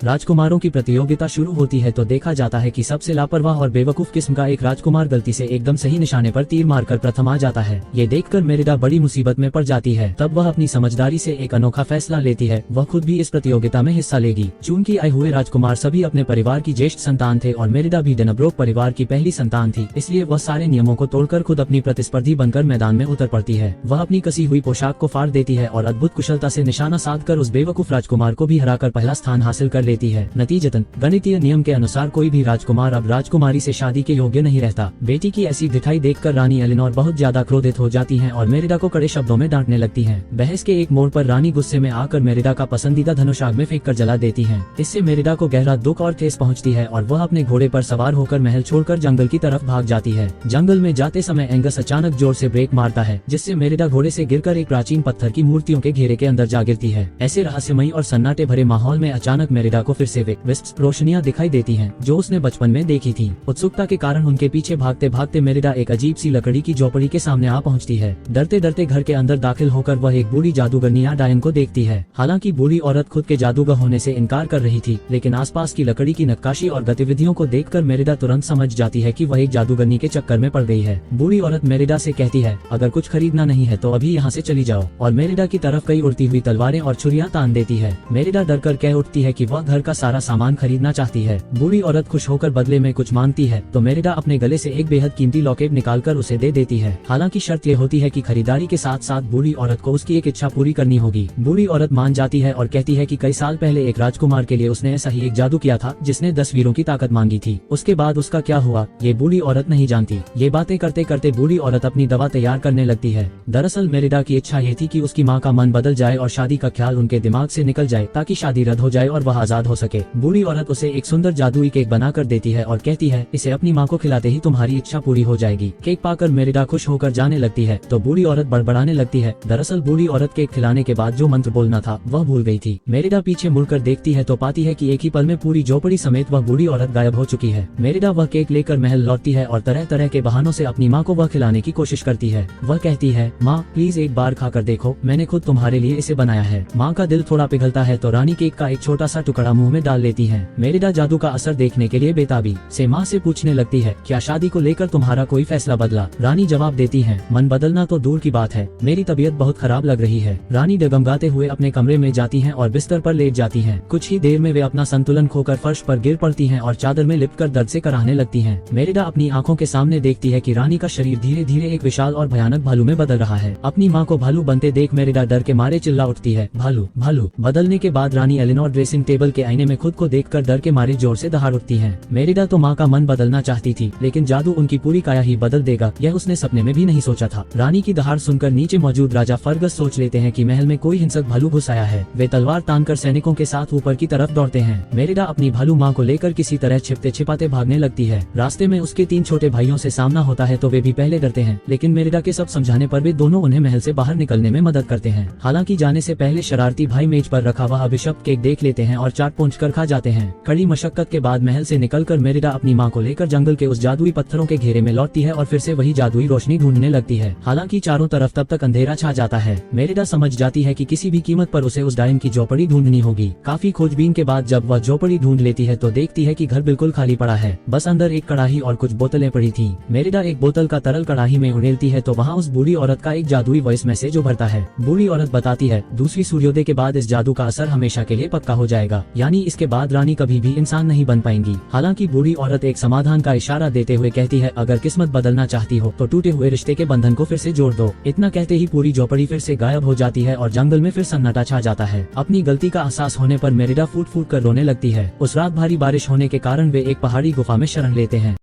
राजकुमारों की प्रतियोगिता शुरू होती है तो देखा जाता है कि सबसे लापरवाह और बेवकूफ किस्म का एक राजकुमार गलती से एकदम सही निशाने पर तीर मारकर प्रथम आ जाता है। ये देखकर मेरिडा बड़ी मुसीबत में पड़ जाती है। तब वह अपनी समझदारी से एक अनोखा फैसला लेती है, वह खुद भी इस प्रतियोगिता में हिस्सा लेगी। चूंकि आए हुए राजकुमार सभी अपने परिवार की ज्येष्ठ संतान थे और मेरिडा भी डेनब्रोक परिवार की पहली संतान थी, इसलिए वह सारे नियमों को तोड़कर खुद अपनी प्रतिस्पर्धी बनकर मैदान में उतर पड़ती है। वह अपनी कसी हुई पोशाक को फाड़ देती है और अद्भुत कुशलता से निशाना साधकर उस बेवकूफ राजकुमार को भी हराकर पहला स्थान हासिल कर लेती है। नतीजतन गणितीय नियम के अनुसार कोई भी राजकुमार अब राजकुमारी से शादी के योग्य नहीं रहता। बेटी की ऐसी ढिठाई देखकर रानी एलिनोर बहुत ज्यादा क्रोधित हो जाती हैं और मेरिडा को कड़े शब्दों में डांटने लगती हैं। बहस के एक मोड़ पर रानी गुस्से में आकर मेरिडा का पसंदीदा धनुष आग में फेंक कर जला देती हैं। इससे मेरिडा को गहरा दुख और ठेस पहुंचती है और वह अपने घोड़े पर सवार होकर महल छोड़कर जंगल की तरफ भाग जाती है। जंगल में जाते समय एंगस अचानक जोर से ब्रेक मारता है, जिससे मेरिडा घोड़े से गिरकर एक प्राचीन पत्थर की मूर्तियों के घेरे के अंदर जा गिरती है। ऐसे रहस्यमयी और सन्नाटे भरे माहौल में अचानक मेरिडा को फिर से विस्प रोशनियां दिखाई देती हैं, जो उसने बचपन में देखी थी। उत्सुकता के कारण उनके पीछे भागते भागते मेरिडा एक अजीब सी लकड़ी की झोपड़ी के सामने आ पहुंचती है। डरते डरते घर के अंदर दाखिल होकर वह एक बूढ़ी जादूगरनी डायन को देखती है। हालांकि बूढ़ी औरत खुद के जादूगर होने से इनकार कर रही थी, लेकिन आसपास की लकड़ी की नक्काशी और गतिविधियों को देखकर मेरिडा तुरंत समझ जाती है कि वह एक जादूगरनी के चक्कर में पड़ गई है। बूढ़ी औरत मेरिडा से कहती है, अगर कुछ खरीदना नहीं है तो अभी यहाँ से चली जाओ, और मेरिडा की तरफ कई उड़ती हुई तलवारें और छुरियां तान देती है। मेरिडा डरकर कह उठती है कि वह घर का सारा सामान खरीदना चाहती है। बूढ़ी औरत खुश होकर बदले में कुछ मांगती है तो मेरिडा अपने गले से एक बेहद कीमती लॉकेट निकालकर उसे दे देती है। हालांकि शर्त ये होती है कि खरीदारी के साथ साथ बूढ़ी औरत को उसकी एक इच्छा पूरी करनी होगी। बूढ़ी औरत मान जाती है और कहती है कि कई साल पहले एक राजकुमार के लिए उसने ऐसा ही एक जादू किया था जिसने 10 वीरों की ताकत मांगी थी। उसके बाद उसका क्या हुआ ये बूढ़ी औरत नहीं जानती। ये बातें करते करते बूढ़ी औरत अपनी दवा तैयार करने लगती है। दरअसल मेरिडा की इच्छा ये थी कि उसकी माँ का मन बदल जाए और शादी का ख्याल उनके दिमाग से निकल जाए, ताकि शादी रद्द हो जाए और वह आजाद हो सके। बूढ़ी औरत उसे एक सुंदर जादुई केक बनाकर देती है और कहती है, इसे अपनी माँ को खिलाते ही तुम्हारी इच्छा पूरी हो जाएगी। केक पाकर मेरिडा खुश होकर जाने लगती है तो बूढ़ी औरत बड़बड़ाने लगती है। दरअसल बूढ़ी औरत केक खिलाने के बाद जो मंत्र बोलना था वह भूल गई थी। मेरिडा पीछे मुड़कर देखती है तो पाती है कि एक ही पल में पूरी झोपड़ी समेत वह बूढ़ी औरत गायब हो चुकी है। मेरिडा वह केक लेकर महल लौटती है और तरह तरह के बहानों से अपनी माँ को वह खिलाने की कोशिश करती है। वह कहती है, माँ प्लीज एक बार खाकर देखो, मैंने खुद तुम्हारे लिए इसे बनाया है। माँ का दिल थोड़ा पिघलता है तो रानी केक का एक छोटा सा टुकड़ा मुंह में डाल लेती है। मेरिडा जादू का असर देखने के लिए बेताबी से माँ से पूछने लगती है, क्या शादी को लेकर तुम्हारा कोई फैसला बदला? रानी जवाब देती है, मन बदलना तो दूर की बात है, मेरी तबीयत बहुत खराब लग रही है। रानी डगमगाते हुए अपने कमरे में जाती हैं और बिस्तर पर लेट जाती हैं। कुछ ही देर में वे अपना संतुलन खोकर फर्श पर गिर पड़ती हैं और चादर में लिपटकर दर्द से कराहने लगती हैं। मेरिडा अपनी आंखों के सामने देखती है कि रानी का शरीर धीरे धीरे एक विशाल और भयानक भालू में बदल रहा है। अपनी माँ को भालू बनते देख मेरिडा डर के मारे चिल्ला उठती है, भालू भालू। बदलने के बाद रानी एलिनोर ड्रेसिंग टेबल के आईने में खुद को देखकर डर के मारे जोर से दहाड़ उठती है। मेरिडा तो माँ का मन बदलना चाहती थी, लेकिन जादू उनकी पूरी काया ही बदल देगा यह उसने सपने में भी नहीं सोचा था। रानी की दहाड़ सुनकर नीचे मौजूद राजा फर्गस सोच लेते हैं कि महल में कोई हिंसक भालू घुस आया है। वे तलवार तानकर सैनिकों के साथ ऊपर की तरफ दौड़ते हैं। मेरिडा अपनी भालू माँ को लेकर किसी तरह छिपते छिपाते भागने लगती है। रास्ते में उसके 3 छोटे भाइयों से सामना होता है तो वे भी पहले डरते हैं, लेकिन मेरिडा के सब समझाने पर वे दोनों उन्हें महल से बाहर निकलने में मदद करते हैं। हालांकि जाने से पहले शरारती भाई मेज पर रखा हुआ अभिशप्त केक देख लेते हैं और चाट पूंछ कर खा जाते हैं। कड़ी मशक्कत के बाद महल से निकलकर मेरिडा अपनी माँ को लेकर जंगल के उस जादुई पत्थरों के घेरे में लौटती है और फिर से वही जादुई रोशनी ढूंढने लगती है। हालांकि चारों तरफ तब तक अंधेरा छा जाता है। मेरिडा समझ जाती है कि किसी भी कीमत पर उसे उस डायन की झोपड़ी ढूंढनी होगी। काफी खोजबीन के बाद जब वह झोपड़ी ढूंढ लेती है तो देखती है कि घर बिल्कुल खाली पड़ा है, बस अंदर एक कड़ाही और कुछ बोतलें पड़ी थी। मेरिडा एक बोतल का तरल कड़ाही में उड़ेलती है तो वहाँ उस बूढ़ी औरत का एक जादुई वॉइस मैसेज उभरता है। बूढ़ी औरत बताती है, दूसरी सूर्योदय के बाद इस जादू का असर हमेशा के लिए पक्का हो जाएगा, यानी इसके बाद रानी कभी भी इंसान नहीं बन पाएंगी। हालांकि बूढ़ी औरत एक समाधान का इशारा देते हुए कहती है, अगर किस्मत बदलना चाहती हो तो टूटे हुए रिश्ते के बंधन को फिर से जोड़ दो। इतना कहते ही पूरी झोपड़ी फिर से गायब हो जाती है और जंगल में फिर सन्नाटा छा जाता है। अपनी गलती का एहसास होने पर मेरिडा फूट फूट कर रोने लगती है। उस रात भारी बारिश होने के कारण वे एक पहाड़ी गुफा में शरण लेते हैं।